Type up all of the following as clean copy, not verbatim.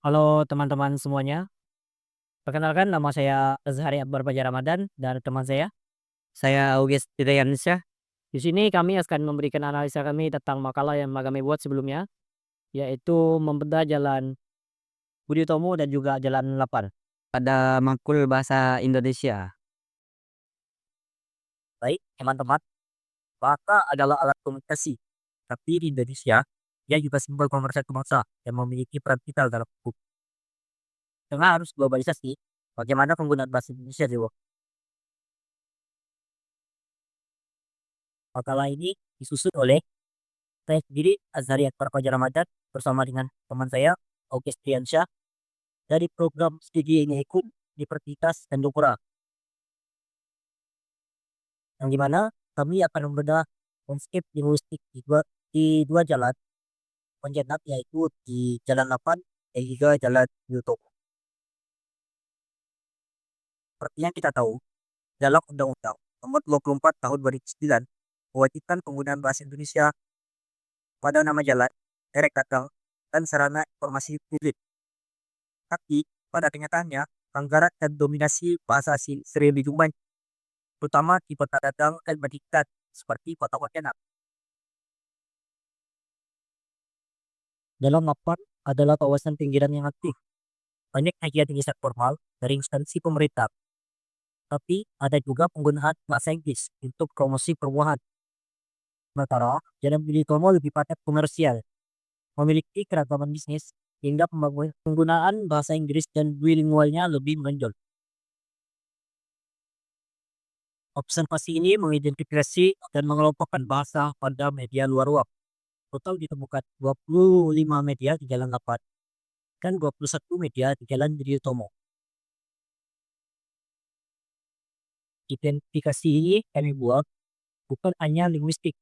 Halo teman-teman semuanya, perkenalkan nama saya Azhari Akbar Fajar Ramadan dan teman saya Auges Hidayatsyah. Di sini kami akan memberikan analisa kami tentang makalah yang kami buat sebelumnya, yaitu membedah Jalan Budi Utomo dan juga Jalan 8 pada Makul Bahasa Indonesia. Baik, teman-teman, bahasa adalah alat komunikasi. Tapi di Indonesia, dia juga simbol pemersatu bangsa yang memiliki peran vital dalam hukum. Tengah arus globalisasi, bagaimana penggunaan bahasa Indonesia di makalah ini disusun oleh saya sendiri, Azhari Akbar Fajar Ramadan, bersama dengan teman saya, Auges Triansyah, dari program studi ilmu hukum Universitas Tandukura, yang dimana kami akan membedah konsep linguistik di dua jalan pencetak, yaitu di Jalan 8 dan juga Jalan YouTube. Seperti yang kita tahu, dalam Undang-Undang Nomor 24 Tahun 2009 mewajibkan penggunaan bahasa Indonesia pada nama jalan, derek dagang, dan sarana informasi publik. Tapi pada kenyataannya, pelanggaran dan dominasi bahasa asing sering dijumpai, terutama di kota dagang dan berdikkat seperti kota Pontianak. Dalam mapan adalah kawasan pinggiran yang aktif. Banyak kajian riset formal dari instansi pemerintah, tapi ada juga penggunaan bahasa Inggris untuk promosi perumahan. Sementara Jalan Budi Utomo lebih padat komersial, memiliki keragaman bisnis, hingga penggunaan bahasa Inggris dan bilingualnya lebih menonjol. Observasi ini mengidentifikasi dan mengelompokkan bahasa pada media luar web. Total ditemukan 25 media di Jalan 8 dan 21 media di Jalan Budi Utomo. Identifikasi ini kami buat bukan hanya linguistik,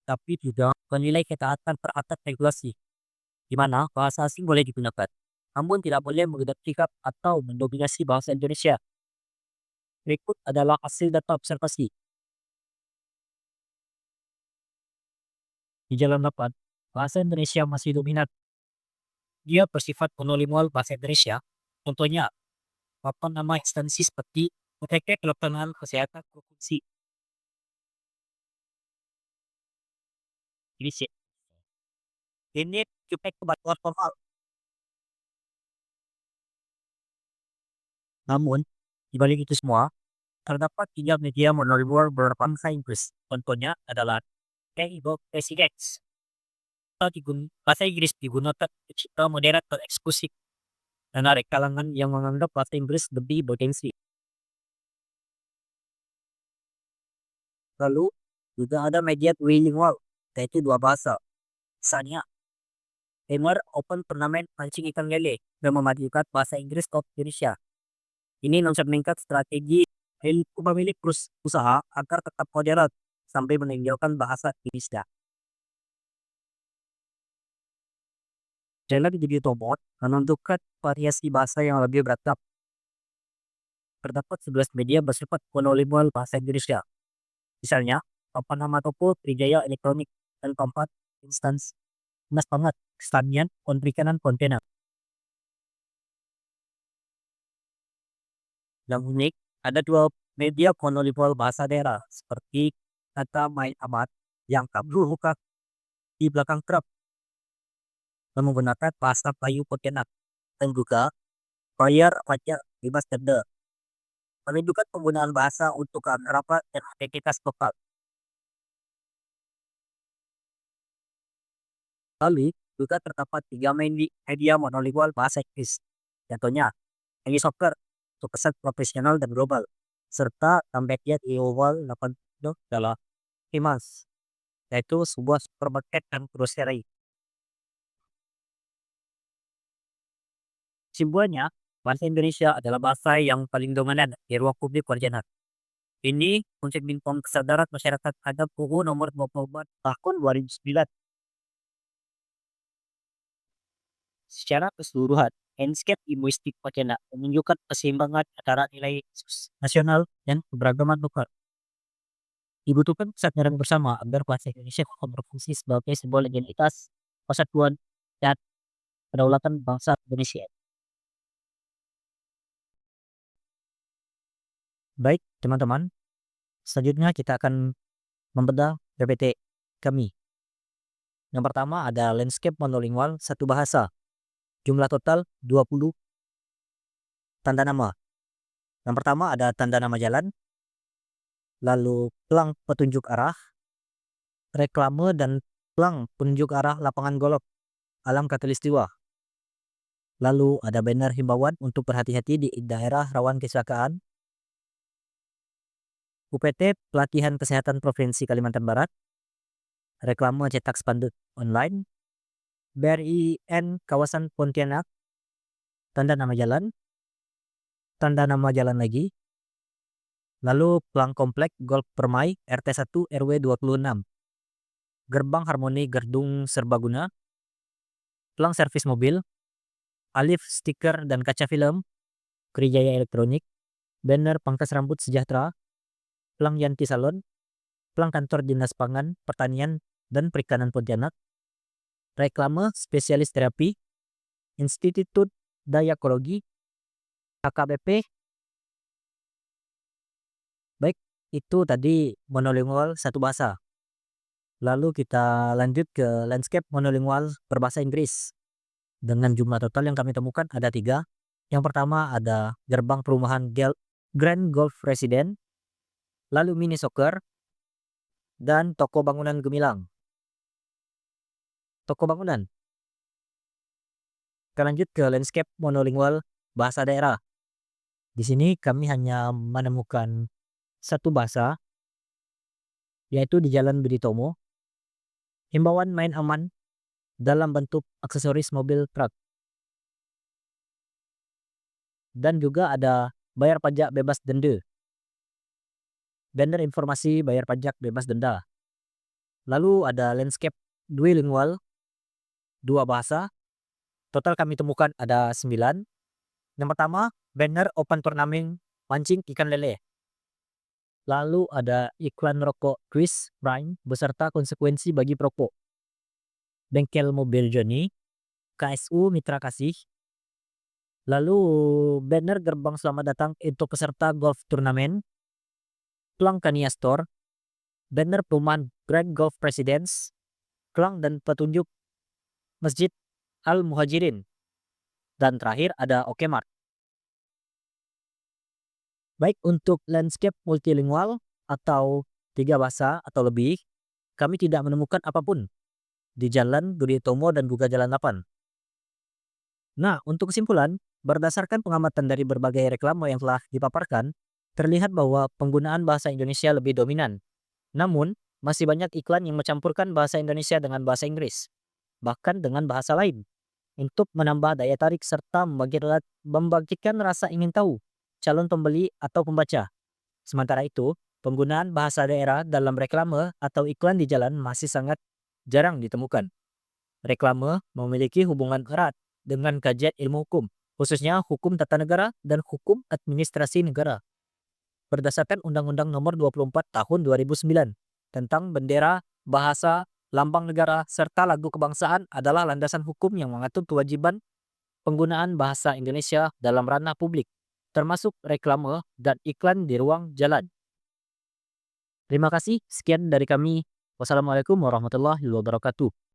tapi juga menilai ketaatan terhadap regulasi, di mana bahasa asing boleh digunakan, namun tidak boleh mengidentifikasi atau mendominasi bahasa Indonesia. Berikut adalah hasil data observasi. Di Jalan 8, bahasa Indonesia masih dominan. Dia bersifat monolingual bahasa Indonesia. Contohnya, papan nama instansi seperti UTK Pelaksanaan Kesehatan Provinsi Indonesia. Ini cukup kebantuan formal. Namun, di balik itu semua, terdapat tiga media monolingual berbahasa Inggris. Contohnya adalah Keyboard Presidex. Bahasa Inggris digunakan untuk cipta modern dan eksklusif, menarik kalangan yang menganggap bahasa Inggris lebih bergengsi. Lalu, juga ada media trilingual, yaitu dua bahasa. Misalnya, Premier Open Turnamen Mancing Ikan Lele dan memadukan bahasa Inggris ke Indonesia. Ini mencerminkan strategi pemilik usaha agar tetap modern sampai meninggalkan bahasa Indonesia. Jalan Budi Utomo menentukan variasi bahasa yang lebih beragam. Terdapat 11 media bersifat monolingual bahasa Indonesia. Misalnya, papan nama toko Trijaya Elektronik dan keempat instansi Mas Pangat, Stanian, Perikanan Pontianak. Yang unik, ada dua media monolingual bahasa daerah seperti kata Main Amat yang kabur buka di belakang kerap dan menggunakan bahasa Bayu Pontianak, dan juga bayar pajak bebas denda, menunjukkan penggunaan bahasa untuk rapat dan aktivitas lokal. Lalu juga terdapat tiga media monolingual bahasa Inggris. Contohnya, English Soccer untuk pesan profesional dan global, serta tampaknya di Oval 8 adalah Himas, yaitu sebuah supermarket dan grocery. Kesimpulannya, bahasa Indonesia adalah bahasa yang paling dominan di ruang publik warjanet. Ini mencerminkan kesadaran masyarakat terhadap UU Nomor 24 Tahun 2009. Secara keseluruhan, landscape linguistik Pontianak menunjukkan keseimbangan antara nilai nasional dan keberagaman lokal. Dibutuhkan kesadaran bersama agar bahasa Indonesia berfungsi sebagai sebuah identitas, persatuan, dan kedaulatan bangsa Indonesia. Baik, teman-teman, selanjutnya kita akan membedah PPT kami. Yang pertama ada landscape monolingual satu bahasa. Jumlah total 20 tanda nama. Yang pertama ada tanda nama jalan, lalu pelang petunjuk arah, reklame dan pelang penunjuk arah lapangan golf alam Katulistiwa. Lalu ada banner himbauan untuk berhati-hati di daerah rawan kecelakaan. UPT Pelatihan Kesehatan Provinsi Kalimantan Barat. Reklame cetak spanduk online. BRIN kawasan Pontianak. Tanda nama jalan. Tanda nama jalan lagi. Lalu pelang komplek Golf Permai RT 1 RW 26. Gerbang Harmoni Gerdung Serbaguna. Pelang servis mobil. Alif stiker dan kaca film. Krijaya Elektronik. Banner pangkas rambut sejahtera. Pelang Yanti Salon. Pelang kantor Dinas Pangan, Pertanian, dan Perikanan Pontianak. Reklame spesialis terapi. Institut Dayakologi. HKBP. Baik, itu tadi monolingual satu bahasa. Lalu kita lanjut ke landscape monolingual berbahasa Inggris. Dengan jumlah total yang kami temukan ada 3. Yang pertama ada gerbang perumahan Grand Golf Resident, lalu mini soccer, dan toko bangunan gemilang. Toko bangunan. Kita lanjut ke landscape monolingual bahasa daerah. Di sini kami hanya menemukan satu bahasa, yaitu di Jalan Budi Tomo. Himbauan main aman dalam bentuk aksesoris mobil truk. Dan juga ada bayar pajak bebas denda. Banner informasi bayar pajak bebas denda. Lalu ada landscape duolingual, 2 bahasa. Total kami temukan ada 9. Yang pertama, banner open turnamen mancing ikan lele. Lalu ada iklan rokok Quiz Prime beserta konsekuensi bagi perokok. Bengkel mobil Joni, KSU Mitra Kasih. Lalu banner gerbang selamat datang untuk peserta golf turnamen. Pelang Kania Store. Banner perumahan Grand Golf Residence. Pelang dan petunjuk Masjid Al Muhajirin. Dan terakhir ada Okemart. Baik, untuk landscape multilingual atau 3 bahasa atau lebih, kami tidak menemukan apapun di Jalan Budi Tomo dan juga Jalan 8. Nah, untuk kesimpulan, berdasarkan pengamatan dari berbagai reklame yang telah dipaparkan, terlihat bahwa penggunaan bahasa Indonesia lebih dominan. Namun, masih banyak iklan yang mencampurkan bahasa Indonesia dengan bahasa Inggris, bahkan dengan bahasa lain, untuk menambah daya tarik serta membangkitkan rasa ingin tahu calon pembeli atau pembaca. Sementara itu, penggunaan bahasa daerah dalam reklame atau iklan di jalan masih sangat jarang ditemukan. Reklame memiliki hubungan erat dengan kajian ilmu hukum, khususnya hukum tata negara dan hukum administrasi negara. Berdasarkan Undang-Undang Nomor 24 Tahun 2009 tentang bendera, bahasa, lambang negara, serta lagu kebangsaan adalah landasan hukum yang mengatur kewajiban penggunaan bahasa Indonesia dalam ranah publik, termasuk reklame dan iklan di ruang jalan. Terima kasih, sekian dari kami. Wassalamualaikum warahmatullahi wabarakatuh.